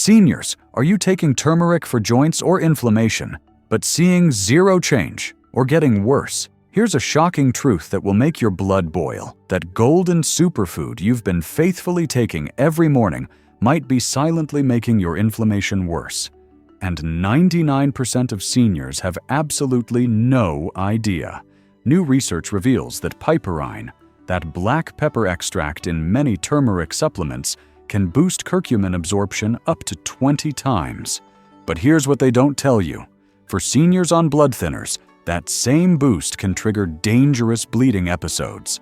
Seniors, are you taking turmeric for joints or inflammation, but seeing zero change or getting worse? Here's a shocking truth that will make your blood boil. That golden superfood you've been faithfully taking every morning might be silently making your inflammation worse. And 99% of seniors have absolutely no idea. New research reveals that piperine, that black pepper extract in many turmeric supplements, can boost curcumin absorption up to 20 times. But here's what they don't tell you. For seniors on blood thinners, that same boost can trigger dangerous bleeding episodes.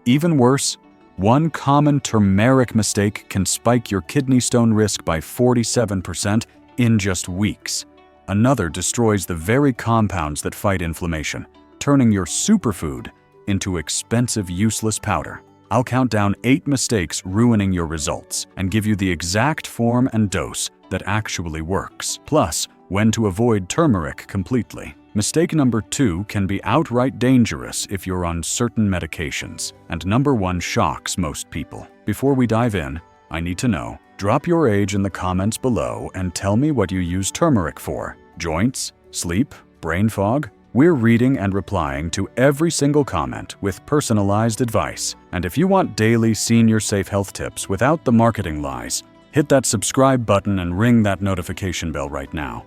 Even worse, one common turmeric mistake can spike your kidney stone risk by 47% in just weeks. Another destroys the very compounds that fight inflammation, turning your superfood into expensive, useless powder. I'll count down 8 mistakes ruining your results and give you the exact form and dose that actually works, plus when to avoid turmeric completely. Mistake number 2 can be outright dangerous if you're on certain medications, and number 1 shocks most people. Before we dive in, I need to know, drop your age in the comments below and tell me what you use turmeric for. Joints? Sleep? Brain fog? We're reading and replying to every single comment with personalized advice. And if you want daily senior safe health tips without the marketing lies, hit that subscribe button and ring that notification bell right now.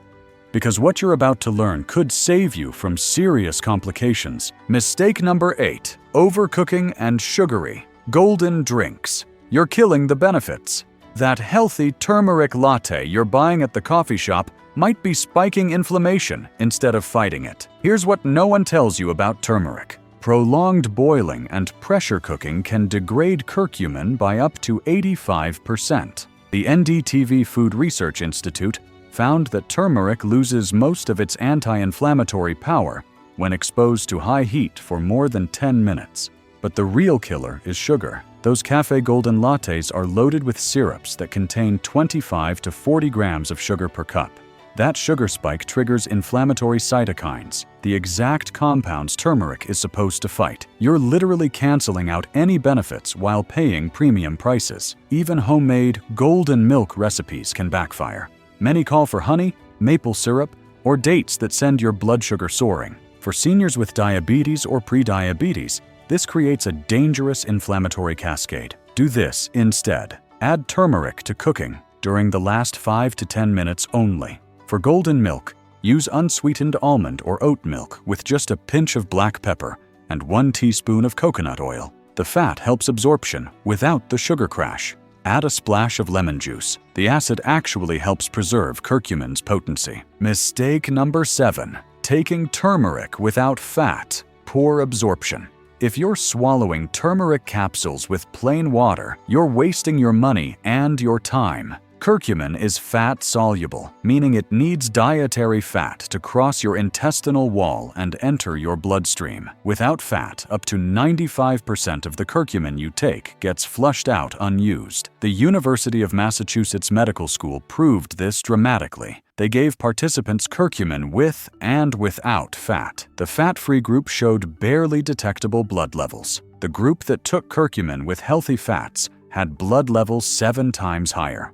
Because what you're about to learn could save you from serious complications. Mistake number 8, overcooking and sugary, golden drinks. You're killing the benefits. That healthy turmeric latte you're buying at the coffee shop might be spiking inflammation instead of fighting it. Here's what no one tells you about turmeric. Prolonged boiling and pressure cooking can degrade curcumin by up to 85%. The NDTV Food Research Institute found that turmeric loses most of its anti-inflammatory power when exposed to high heat for more than 10 minutes. But the real killer is sugar. Those cafe golden lattes are loaded with syrups that contain 25 to 40 grams of sugar per cup. That sugar spike triggers inflammatory cytokines, the exact compounds turmeric is supposed to fight. You're literally canceling out any benefits while paying premium prices. Even homemade golden milk recipes can backfire. Many call for honey, maple syrup, or dates that send your blood sugar soaring. For seniors with diabetes or prediabetes, this creates a dangerous inflammatory cascade. Do this instead. Add turmeric to cooking during the last 5 to 10 minutes only. For golden milk, use unsweetened almond or oat milk with just a pinch of black pepper and 1 teaspoon of coconut oil. The fat helps absorption without the sugar crash. Add a splash of lemon juice. The acid actually helps preserve curcumin's potency. Mistake number 7, taking turmeric without fat, poor absorption. If you're swallowing turmeric capsules with plain water, you're wasting your money and your time. Curcumin is fat-soluble, meaning it needs dietary fat to cross your intestinal wall and enter your bloodstream. Without fat, up to 95% of the curcumin you take gets flushed out unused. The University of Massachusetts Medical School proved this dramatically. They gave participants curcumin with and without fat. The fat-free group showed barely detectable blood levels. The group that took curcumin with healthy fats had blood levels 7 times higher.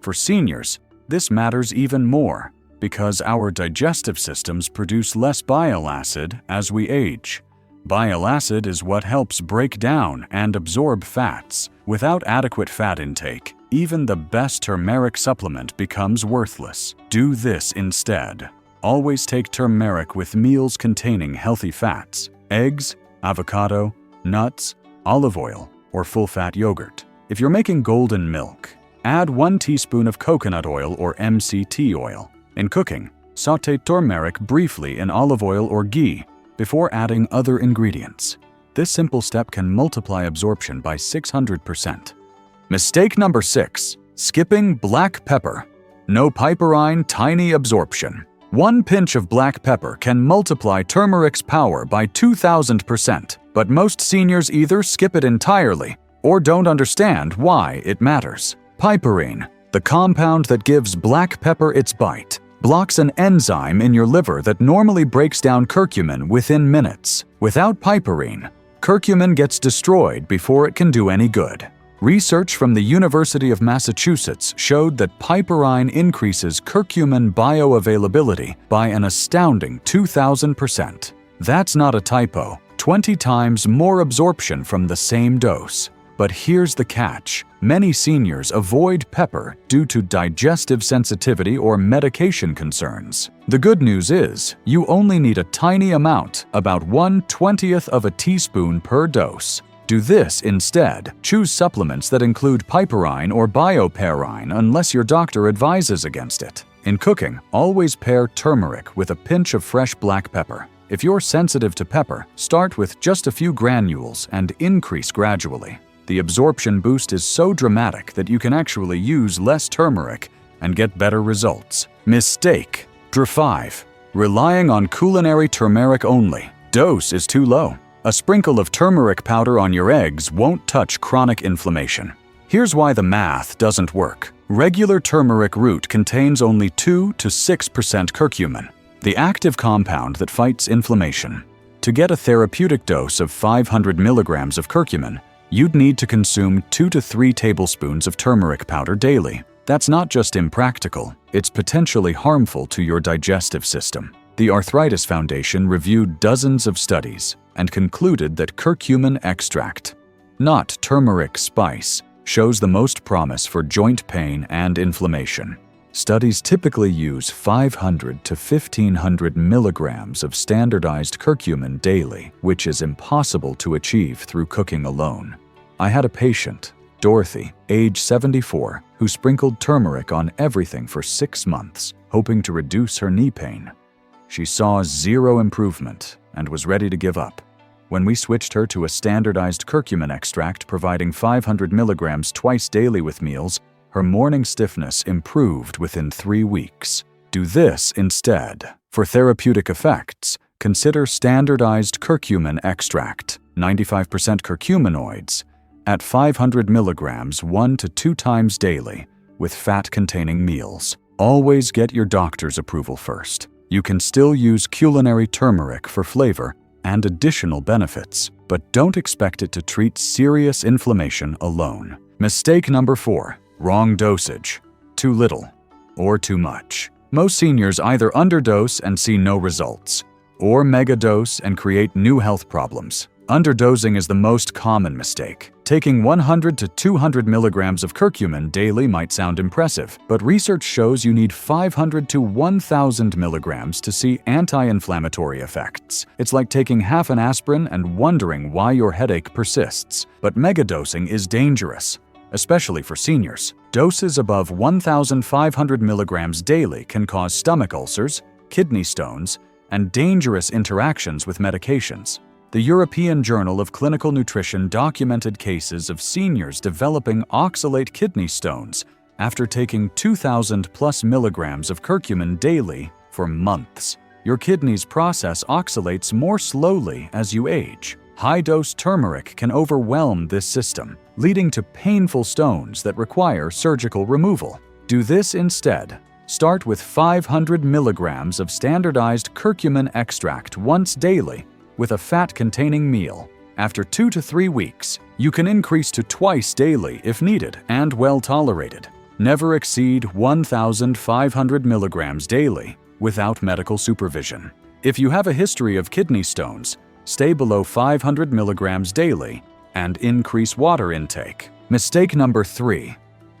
For seniors, this matters even more because our digestive systems produce less bile acid as we age. Bile acid is what helps break down and absorb fats. Without adequate fat intake, even the best turmeric supplement becomes worthless. Do this instead. Always take turmeric with meals containing healthy fats: eggs, avocado, nuts, olive oil, or full-fat yogurt. If you're making golden milk, add 1 teaspoon of coconut oil or MCT oil. In cooking, sauté turmeric briefly in olive oil or ghee before adding other ingredients. This simple step can multiply absorption by 600%. Mistake number 6, skipping black pepper. No piperine, tiny absorption. 1 pinch of black pepper can multiply turmeric's power by 2,000%, but most seniors either skip it entirely or don't understand why it matters. Piperine, the compound that gives black pepper its bite, blocks an enzyme in your liver that normally breaks down curcumin within minutes. Without piperine, curcumin gets destroyed before it can do any good. Research from the University of Massachusetts showed that piperine increases curcumin bioavailability by an astounding 2,000%. That's not a typo. 20 times more absorption from the same dose. But here's the catch. Many seniors avoid pepper due to digestive sensitivity or medication concerns. The good news is, you only need a tiny amount, about 1/20th of a teaspoon per dose. Do this instead. Choose supplements that include piperine or bioperine unless your doctor advises against it. In cooking, always pair turmeric with a pinch of fresh black pepper. If you're sensitive to pepper, start with just a few granules and increase gradually. The absorption boost is so dramatic that you can actually use less turmeric and get better results. Mistake. 5. Relying on culinary turmeric only. Dose is too low. A sprinkle of turmeric powder on your eggs won't touch chronic inflammation. Here's why the math doesn't work. Regular turmeric root contains only 2 to 6% curcumin, the active compound that fights inflammation. To get a therapeutic dose of 500 milligrams of curcumin, you'd need to consume 2 to 3 tablespoons of turmeric powder daily. That's not just impractical, it's potentially harmful to your digestive system. The Arthritis Foundation reviewed dozens of studies and concluded that curcumin extract, not turmeric spice, shows the most promise for joint pain and inflammation. Studies typically use 500 to 1,500 milligrams of standardized curcumin daily, which is impossible to achieve through cooking alone. I had a patient, Dorothy, age 74, who sprinkled turmeric on everything for 6 months, hoping to reduce her knee pain. She saw zero improvement and was ready to give up. When we switched her to a standardized curcumin extract providing 500 milligrams twice daily with meals, her morning stiffness improved within 3 weeks. Do this instead. For therapeutic effects, consider standardized curcumin extract, 95% curcuminoids, at 500 milligrams 1 to 2 times daily, with fat-containing meals. Always get your doctor's approval first. You can still use culinary turmeric for flavor and additional benefits, but don't expect it to treat serious inflammation alone. Mistake number 4. Wrong dosage. Too little or too much. Most seniors either underdose and see no results, or megadose and create new health problems. Underdosing is the most common mistake. Taking 100 to 200 milligrams of curcumin daily might sound impressive, but research shows you need 500 to 1,000 milligrams to see anti-inflammatory effects. It's like taking half an aspirin and wondering why your headache persists. But megadosing is dangerous, especially for seniors. Doses above 1,500 milligrams daily can cause stomach ulcers, kidney stones, and dangerous interactions with medications. The European Journal of Clinical Nutrition documented cases of seniors developing oxalate kidney stones after taking 2,000 plus milligrams of curcumin daily for months. Your kidneys process oxalates more slowly as you age. High-dose turmeric can overwhelm this system, leading to painful stones that require surgical removal. Do this instead. Start with 500 milligrams of standardized curcumin extract once daily with a fat-containing meal. After 2 to 3 weeks, you can increase to twice daily if needed and well tolerated. Never exceed 1,500 milligrams daily without medical supervision. If you have a history of kidney stones, stay below 500 milligrams daily and increase water intake. Mistake number 3.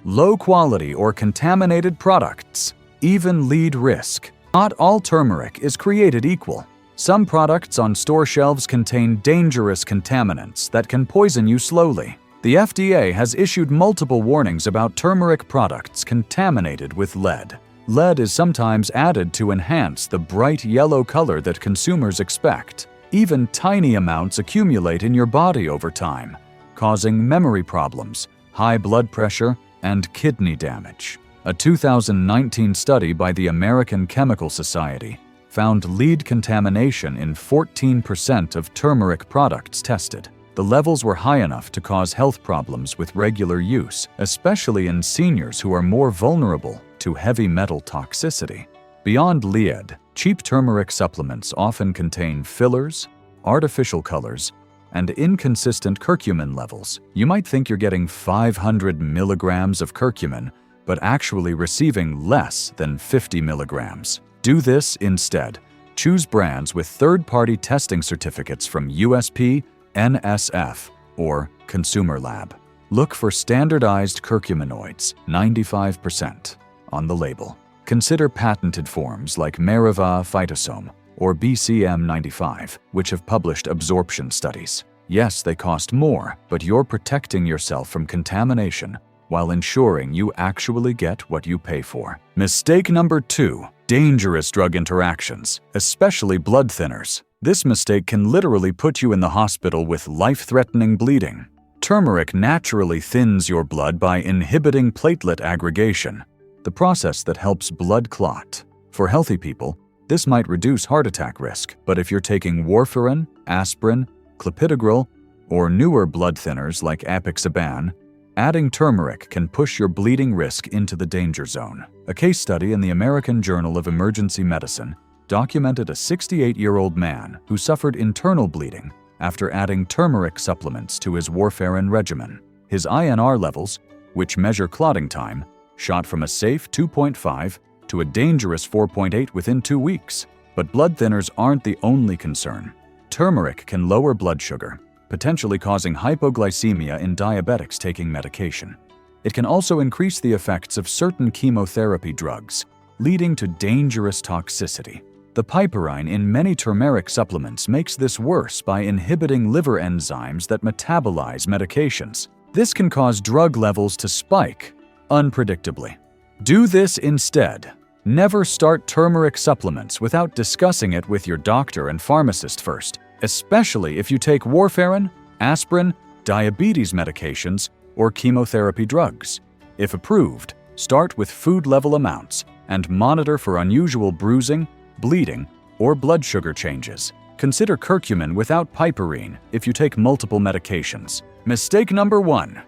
Low quality or contaminated products. Even lead risk. Not all turmeric is created equal. Some products on store shelves contain dangerous contaminants that can poison you slowly. The FDA has issued multiple warnings about turmeric products contaminated with lead. Lead is sometimes added to enhance the bright yellow color that consumers expect. Even tiny amounts accumulate in your body over time, causing memory problems, high blood pressure, and kidney damage. A 2019 study by the American Chemical Society found lead contamination in 14% of turmeric products tested. The levels were high enough to cause health problems with regular use, especially in seniors who are more vulnerable to heavy metal toxicity. Beyond lead, cheap turmeric supplements often contain fillers, artificial colors, and inconsistent curcumin levels. You might think you're getting 500 milligrams of curcumin, but actually receiving less than 50 milligrams. Do this instead. Choose brands with third-party testing certificates from USP, NSF, or Consumer Lab. Look for standardized curcuminoids, 95%, on the label. Consider patented forms like Meriva Phytosome or BCM95, which have published absorption studies. Yes, they cost more, but you're protecting yourself from contamination while ensuring you actually get what you pay for. Mistake number 2. Dangerous drug interactions, especially blood thinners. This mistake can literally put you in the hospital with life-threatening bleeding. Turmeric naturally thins your blood by inhibiting platelet aggregation, the process that helps blood clot. For healthy people, this might reduce heart attack risk, but if you're taking warfarin, aspirin, clopidogrel, or newer blood thinners like apixaban, adding turmeric can push your bleeding risk into the danger zone. A case study in the American Journal of Emergency Medicine documented a 68-year-old man who suffered internal bleeding after adding turmeric supplements to his warfarin regimen. His INR levels, which measure clotting time, shot from a safe 2.5 to a dangerous 4.8 within 2 weeks. But blood thinners aren't the only concern. Turmeric can lower blood sugar, potentially causing hypoglycemia in diabetics taking medication. It can also increase the effects of certain chemotherapy drugs, leading to dangerous toxicity. The piperine in many turmeric supplements makes this worse by inhibiting liver enzymes that metabolize medications. This can cause drug levels to spike unpredictably. Do this instead. Never start turmeric supplements without discussing it with your doctor and pharmacist first, especially if you take warfarin, aspirin, diabetes medications, or chemotherapy drugs. If approved, start with food-level amounts and monitor for unusual bruising, bleeding, or blood sugar changes. Consider curcumin without piperine if you take multiple medications. Mistake number 1.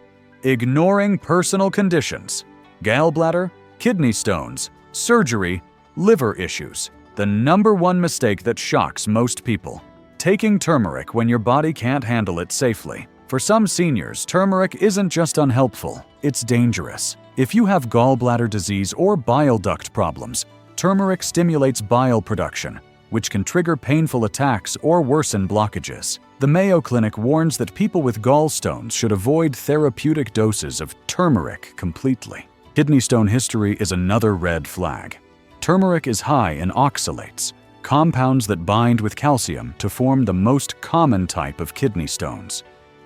Ignoring personal conditions. Gallbladder, kidney stones, surgery, liver issues. The number 1 mistake that shocks most people. Taking turmeric when your body can't handle it safely. For some seniors, turmeric isn't just unhelpful, it's dangerous. If you have gallbladder disease or bile duct problems, turmeric stimulates bile production, which can trigger painful attacks or worsen blockages. The Mayo Clinic warns that people with gallstones should avoid therapeutic doses of turmeric completely. Kidney stone history is another red flag. Turmeric is high in oxalates, compounds that bind with calcium to form the most common type of kidney stones.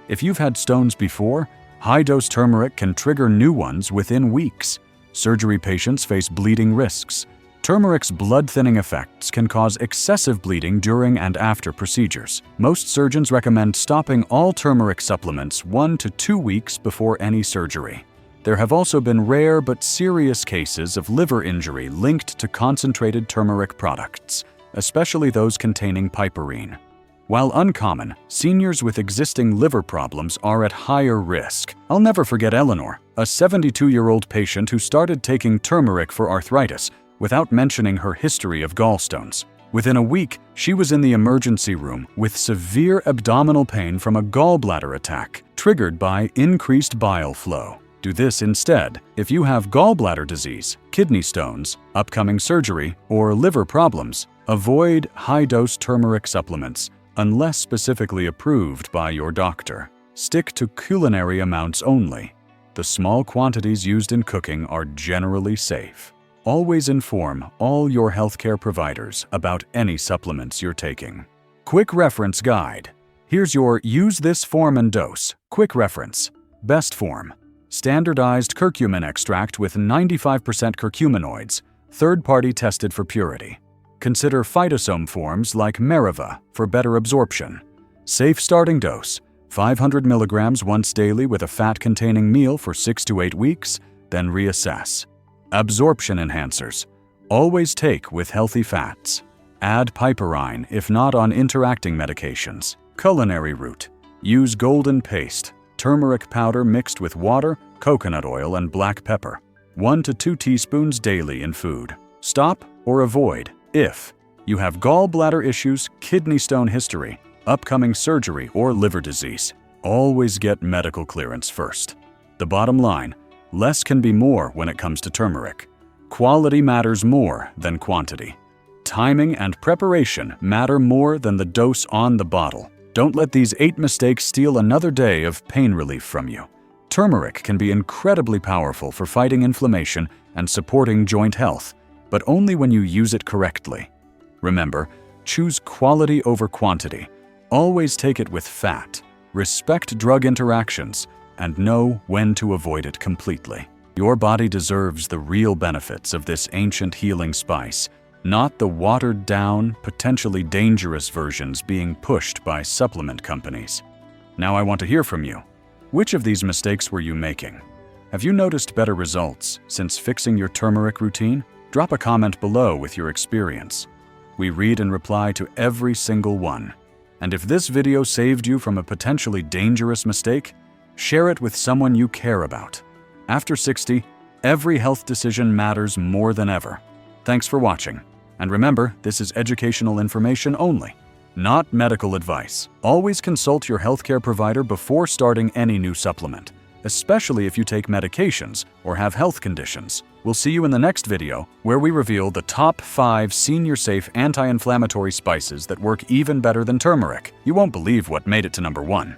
If you've had stones before, high-dose turmeric can trigger new ones within weeks. Surgery patients face bleeding risks. Turmeric's blood-thinning effects can cause excessive bleeding during and after procedures. Most surgeons recommend stopping all turmeric supplements 1 to 2 weeks before any surgery. There have also been rare but serious cases of liver injury linked to concentrated turmeric products, especially those containing piperine. While uncommon, seniors with existing liver problems are at higher risk. I'll never forget Eleanor, a 72-year-old patient who started taking turmeric for arthritis without mentioning her history of gallstones. Within a week, she was in the emergency room with severe abdominal pain from a gallbladder attack triggered by increased bile flow. Do this instead if you have gallbladder disease, kidney stones, upcoming surgery, or liver problems. Avoid high-dose turmeric supplements unless specifically approved by your doctor. Stick to culinary amounts only. The small quantities used in cooking are generally safe. Always inform all your healthcare providers about any supplements you're taking. Quick reference guide. Here's your use this form and dose. Quick reference. Best form. Standardized curcumin extract with 95% curcuminoids, third-party tested for purity. Consider phytosome forms like Meriva for better absorption. Safe starting dose, 500 milligrams once daily with a fat-containing meal for 6 to 8 weeks, then reassess. Absorption enhancers. Always take with healthy fats. Add piperine if not on interacting medications. Culinary route. Use golden paste, turmeric powder mixed with water, coconut oil, and black pepper. 1 to 2 teaspoons daily in food. Stop or avoid if you have gallbladder issues, kidney stone history, upcoming surgery, or liver disease. Always get medical clearance first. The bottom line, less can be more when it comes to turmeric. Quality matters more than quantity. Timing and preparation matter more than the dose on the bottle. Don't let these 8 mistakes steal another day of pain relief from you. Turmeric can be incredibly powerful for fighting inflammation and supporting joint health, but only when you use it correctly. Remember, choose quality over quantity. Always take it with fact. Respect drug interactions and know when to avoid it completely. Your body deserves the real benefits of this ancient healing spice, not the watered-down, potentially dangerous versions being pushed by supplement companies. Now I want to hear from you. Which of these mistakes were you making? Have you noticed better results since fixing your turmeric routine? Drop a comment below with your experience. We read and reply to every single one. And if this video saved you from a potentially dangerous mistake, share it with someone you care about. After 60, every health decision matters more than ever. Thanks for watching. And remember, this is educational information only, not medical advice. Always consult your healthcare provider before starting any new supplement, especially if you take medications or have health conditions. We'll see you in the next video, where we reveal the top 5 senior-safe anti-inflammatory spices that work even better than turmeric. You won't believe what made it to number 1.